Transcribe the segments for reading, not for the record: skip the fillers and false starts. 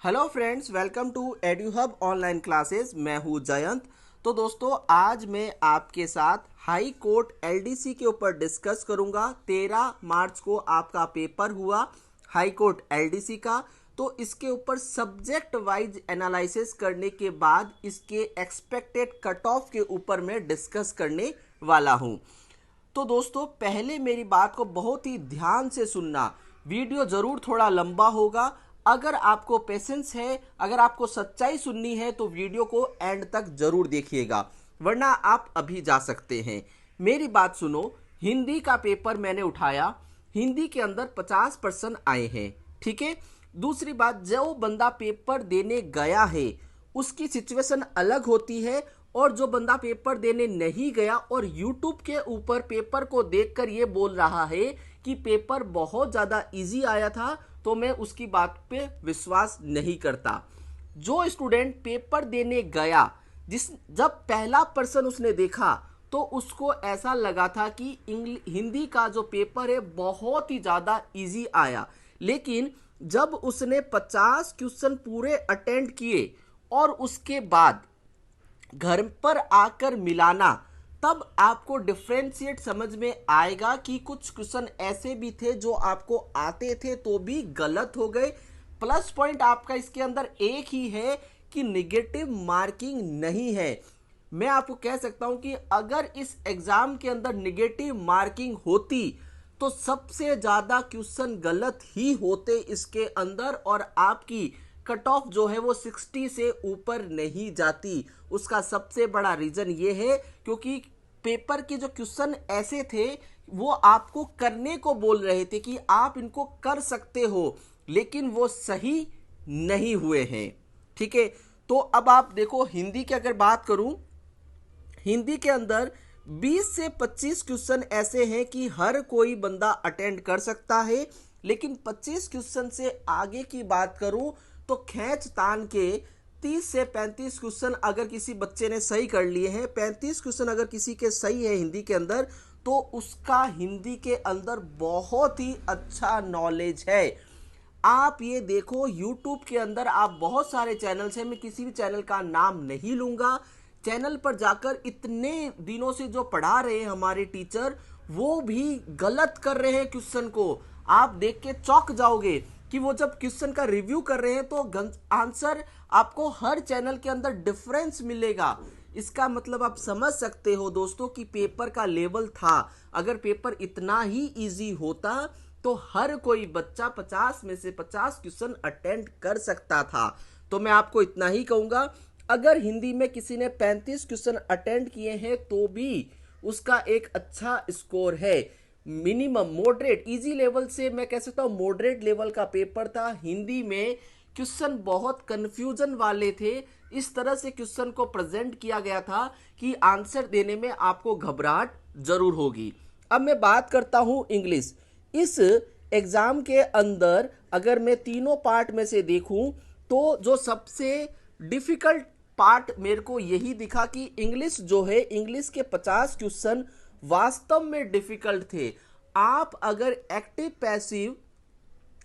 Hello friends, welcome to Eduhub online classes. मैं हूं जयंत। तो दोस्तों, आज मैं आपके साथ हाई कोर्ट एलडीसी के ऊपर डिस्कस करूंगा। 13 मार्च को आपका पेपर हुआ हाई कोर्ट एलडीसी का। तो इसके ऊपर सब्जेक्ट वाइज एनालिसिस करने के बाद इसके एक्सपेक्टेड कट ऑफ के ऊपर मैं डिस्कस करने वाला हूं। तो दोस्तों, पहले मेरी बात को बहुत ही ध्यान से सुनना। वीडियो जरूर थोड़ा लंबा होगा। अगर आपको पेशेंस है, अगर आपको सच्चाई सुननी है तो वीडियो को एंड तक जरूर देखिएगा, वरना आप अभी जा सकते हैं। मेरी बात सुनो। हिंदी का पेपर मैंने उठाया, हिंदी के अंदर 50% आए हैं, ठीक है। दूसरी बात, जो बंदा पेपर देने गया है उसकी सिचुएशन अलग होती है, और जो बंदा पेपर देने नहीं गया और YouTube के ऊपर पेपर को देखकर ये बोल रहा है कि पेपर बहुत ज़्यादा इजी आया था, तो मैं उसकी बात पे विश्वास नहीं करता। जो स्टूडेंट पेपर देने गया, जब पहला पर्सन उसने देखा तो उसको ऐसा लगा था कि हिंदी का जो पेपर है बहुत ही ज़्यादा इजी आया। लेकिन जब उसने 50 क्वेश्चन पूरे अटेंड किए और उसके बाद घर पर आकर मिलाना, तब आपको डिफ्रेंशिएट समझ में आएगा कि कुछ क्वेश्चन ऐसे भी थे जो आपको आते थे तो भी गलत हो गए। प्लस पॉइंट आपका इसके अंदर एक ही है कि निगेटिव मार्किंग नहीं है। मैं आपको कह सकता हूं कि अगर इस एग्जाम के अंदर निगेटिव मार्किंग होती तो सबसे ज्यादा क्वेश्चन गलत ही होते इसके अंदर, और आपकी कट ऑफ जो है वो 60 से ऊपर नहीं जाती। उसका सबसे बड़ा रीजन ये है क्योंकि पेपर के जो क्वेश्चन ऐसे थे वो आपको करने को बोल रहे थे कि आप इनको कर सकते हो, लेकिन वो सही नहीं हुए हैं, ठीक है। तो अब आप देखो, हिंदी की अगर बात करूं, हिंदी के अंदर 20 से 25 क्वेश्चन ऐसे हैं कि हर कोई बंदा अटेंड कर सकता है। लेकिन 25 क्वेश्चन से आगे की बात करूं तो खींच तान के 30 से 35 क्वेश्चन अगर किसी बच्चे ने सही कर लिए हैं, 35 क्वेश्चन अगर किसी के सही है हिंदी के अंदर, तो उसका हिंदी के अंदर बहुत ही अच्छा नॉलेज है। आप ये देखो, YouTube के अंदर आप बहुत सारे चैनल्स हैं, मैं किसी भी चैनल का नाम नहीं लूंगा। चैनल पर जाकर इतने दिनों से जो पढ़ा रहे हैं हमारे टीचर, वो भी गलत कर रहे हैं क्वेश्चन को। आप देख के चौंक जाओगे कि वो जब क्वेश्चन का रिव्यू कर रहे हैं तो आंसर आपको हर चैनल के अंदर डिफरेंस मिलेगा। इसका मतलब आप समझ सकते हो दोस्तों कि पेपर का लेवल था। अगर पेपर इतना ही इजी होता तो हर कोई बच्चा 50 में से 50 क्वेश्चन अटेंड कर सकता था। तो मैं आपको इतना ही कहूंगा, अगर हिंदी में किसी ने 35 क्वेश्चन अटेंड किए हैं तो भी उसका एक अच्छा स्कोर है। मिनिमम मॉडरेट इजी लेवल से मैं कह सकता हूं मॉडरेट लेवल का पेपर था। हिंदी में क्वेश्चन बहुत कंफ्यूजन वाले थे। इस तरह से क्वेश्चन को प्रेजेंट किया गया था कि आंसर देने में आपको घबराहट जरूर होगी। अब मैं बात करता हूं इंग्लिश। इस एग्जाम के अंदर अगर मैं तीनों पार्ट में से देखूं तो जो सबसे डिफिकल्ट पार्ट मेरे को यही दिखा कि इंग्लिश जो है, इंग्लिश के 50 क्वेश्चन वास्तव में डिफिकल्ट थे। आप अगर एक्टिव पैसिव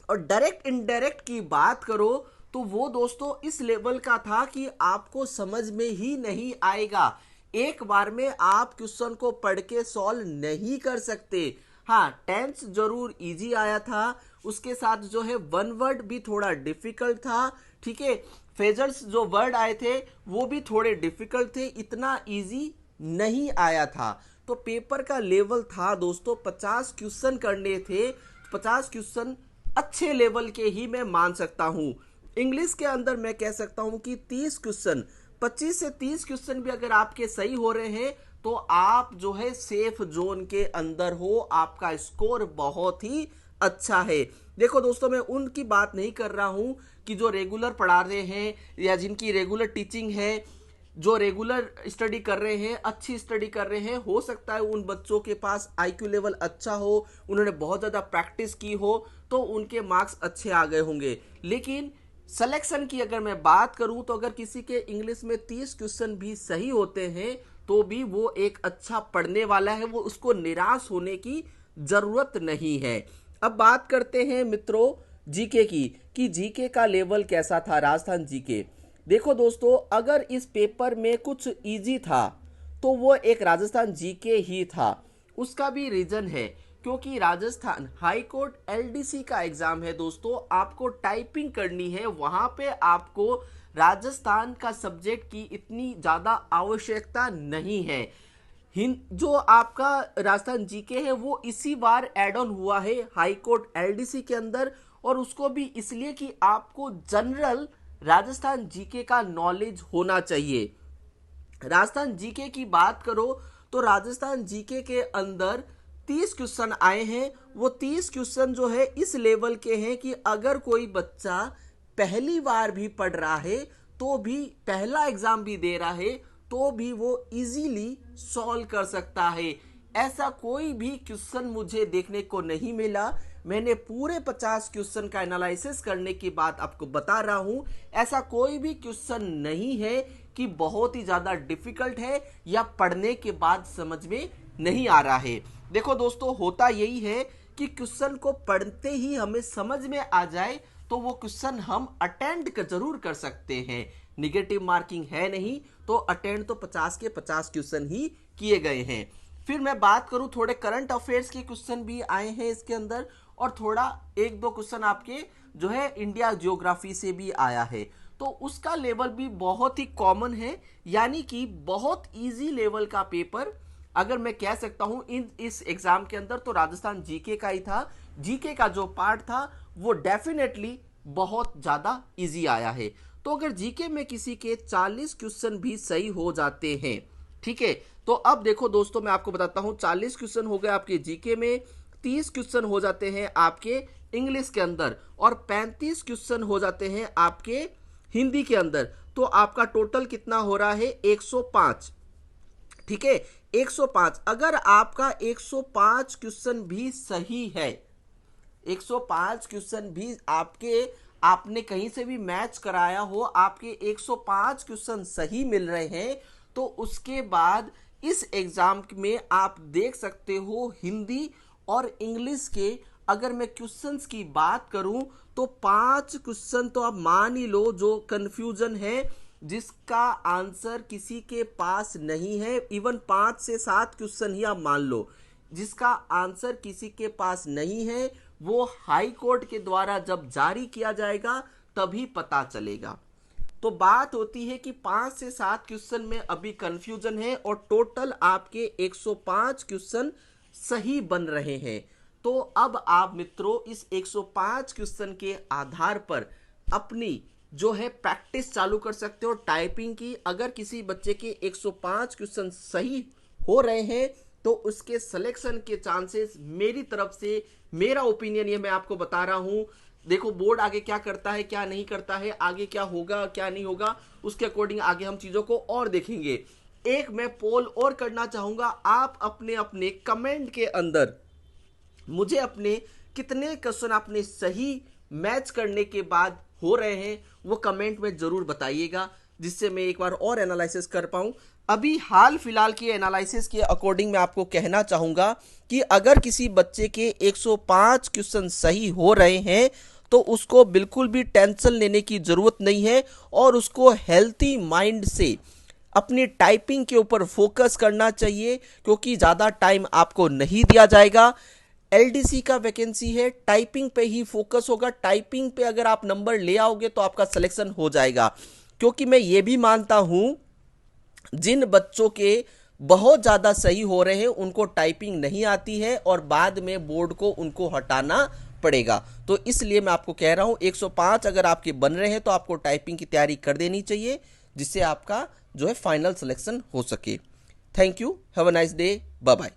और डायरेक्ट इनडायरेक्ट की बात करो तो वो दोस्तों इस लेवल का था कि आपको समझ में ही नहीं आएगा। एक बार में आप क्वेश्चन को पढ़ के सॉल्व नहीं कर सकते। हाँ, टेंस जरूर इजी आया था, उसके साथ जो है वन वर्ड भी थोड़ा डिफिकल्ट था, ठीक है। फ्रेजर्स जो वर्ड आए थे वो भी थोड़े डिफिकल्ट थे, इतना इजी नहीं आया था। तो पेपर का लेवल था दोस्तों, 50 क्वेश्चन करने थे। 50 क्वेश्चन अच्छे लेवल के ही मैं मान सकता हूं। इंग्लिश के अंदर मैं कह सकता हूं कि 30 क्वेश्चन, 25 से 30 क्वेश्चन भी अगर आपके सही हो रहे हैं तो आप जो है सेफ जोन के अंदर हो, आपका स्कोर बहुत ही अच्छा है। देखो दोस्तों, मैं उनकी बात नहीं कर रहा हूं कि जो रेगुलर पढ़ा रहे हैं या जिनकी रेगुलर टीचिंग है, जो रेगुलर स्टडी कर रहे हैं, अच्छी स्टडी कर रहे हैं। हो सकता है उन बच्चों के पास आईक्यू लेवल अच्छा हो, उन्होंने बहुत ज़्यादा प्रैक्टिस की हो तो उनके मार्क्स अच्छे आ गए होंगे। लेकिन सिलेक्शन की अगर मैं बात करूं तो अगर किसी के इंग्लिश में 30 क्वेश्चन भी सही होते हैं तो भी वो एक अच्छा पढ़ने वाला है, वो उसको निराश होने की जरूरत नहीं है। अब बात करते हैं मित्रों जीके की कि जीके का लेवल कैसा था राजस्थान जीके। देखो दोस्तों, अगर इस पेपर में कुछ इजी था तो वो एक राजस्थान जीके ही था। उसका भी रीजन है क्योंकि राजस्थान हाई कोर्ट एलडीसी का एग्जाम है दोस्तों, आपको टाइपिंग करनी है, वहां पे आपको राजस्थान का सब्जेक्ट की इतनी ज्यादा आवश्यकता नहीं है। जो आपका राजस्थान जीके है वो इसी बार एड ऑन हुआ है हाई कोर्ट एलडीसी के अंदर, और उसको भी इसलिए कि आपको जनरल राजस्थान जीके का नॉलेज होना चाहिए। राजस्थान जीके की बात करो तो राजस्थान जीके के अंदर 30 क्वेश्चन आए हैं। वो 30 क्वेश्चन जो है इस लेवल के हैं कि अगर कोई बच्चा पहली बार भी पढ़ रहा है तो भी, पहला एग्जाम भी दे रहा है तो भी वो इजीली सॉल्व कर सकता है। ऐसा कोई भी क्वेश्चन मुझे देखने को नहीं मिला। मैंने पूरे 50 क्वेश्चन का एनालिसिस करने के बाद आपको बता रहा हूं, ऐसा कोई भी क्वेश्चन नहीं है कि बहुत ही ज्यादा डिफिकल्ट है या पढ़ने के बाद समझ में नहीं आ रहा है। देखो दोस्तों, होता यही है कि क्वेश्चन को पढ़ते ही हमें समझ में आ जाए तो वो क्वेश्चन हम अटेंड जरूर कर सकते हैं। निगेटिव मार्किंग है नहीं, तो अटेंड तो 50 के 50 क्वेश्चन ही किए गए हैं। फिर मैं बात करूं, थोड़े करंट अफेयर्स के क्वेश्चन भी आए हैं इसके अंदर, और थोड़ा एक दो क्वेश्चन आपके जो है इंडिया ज्योग्राफी से भी आया है। तो उसका लेवल भी बहुत ही कॉमन है, यानी कि बहुत इजी लेवल का पेपर अगर मैं कह सकता हूं इस एग्जाम के अंदर तो राजस्थान जीके का ही था। जीके का जो पार्ट था वो डेफिनेटली बहुत ज्यादा इजी आया है। तो अगर जीके में किसी के 40 क्वेश्चन भी सही हो जाते हैं, ठीक है, तो अब देखो दोस्तों, मैं आपको बताता हूं 40 क्वेश्चन हो गए आपके जीके में, 30 क्वेश्चन हो जाते हैं आपके इंग्लिश के अंदर, और 35 क्वेश्चन हो जाते हैं आपके हिंदी के अंदर। तो आपका टोटल कितना हो रहा है? 105। ठीक है, 105। अगर आपका 105 क्वेश्चन भी सही है, 105 क्वेश्चन भी आपने कहीं से भी मैच कराया हो, आपके 105 क्वेश्चन सही मिल रहे हैं, तो उसके बाद इस एग्जाम में आप देख सकते हो हिंदी और इंग्लिश के, अगर मैं क्वेश्चंस की बात करूं तो 5 क्वेश्चन तो आप मान ही लो जो कंफ्यूजन है, जिसका आंसर किसी के पास नहीं है। इवन 5 से 7 क्वेश्चन ही आप मान लो जिसका आंसर किसी के पास नहीं है, वो हाई कोर्ट के द्वारा जब जारी किया जाएगा तभी पता चलेगा। तो बात होती है कि 5 से 7 क्वेश्चन में अभी कंफ्यूजन है और टोटल आपके 105 क्वेश्चन सही बन रहे हैं। तो अब आप मित्रों इस 105 क्वेश्चन के आधार पर अपनी जो है प्रैक्टिस चालू कर सकते हो टाइपिंग की। अगर किसी बच्चे के 105 क्वेश्चन सही हो रहे हैं तो उसके सिलेक्शन के चांसेस, मेरी तरफ से मेरा ओपिनियन ये मैं आपको बता रहा हूं। देखो बोर्ड आगे क्या करता है क्या नहीं करता है, आगे क्या होगा क्या नहीं होगा, उसके अकॉर्डिंग आगे हम चीजों को और देखेंगे। एक मैं पोल और करना चाहूंगा, आप अपने अपने कमेंट के अंदर मुझे अपने कितने क्वेश्चन आपने सही मैच करने के बाद हो रहे हैं वो कमेंट में जरूर बताइएगा, जिससे मैं एक बार और एनालिसिस कर पाऊं। अभी हाल फिलहाल के एनालिसिस के अकॉर्डिंग मैं आपको कहना चाहूंगा कि अगर किसी बच्चे के 105 क्वेश्चन सही हो रहे हैं तो उसको बिल्कुल भी टेंशन लेने की जरूरत नहीं है, और उसको हेल्थी माइंड से अपनी टाइपिंग के ऊपर फोकस करना चाहिए, क्योंकि ज़्यादा टाइम आपको नहीं दिया जाएगा। एलडीसी का वैकेंसी है, टाइपिंग पे ही फोकस होगा। टाइपिंग पे अगर आप नंबर ले आओगे तो आपका सिलेक्शन हो जाएगा, क्योंकि मैं ये भी मानता हूं जिन बच्चों के बहुत ज़्यादा सही हो रहे हैं उनको टाइपिंग नहीं आती है और बाद में बोर्ड को उनको हटाना पड़ेगा। तो इसलिए मैं आपको कह रहा हूं 105 अगर आपके बन रहे हैं तो आपको टाइपिंग की तैयारी कर देनी चाहिए, जिससे आपका जो है फाइनल सिलेक्शन हो सके। Thank you, have a nice day, bye bye.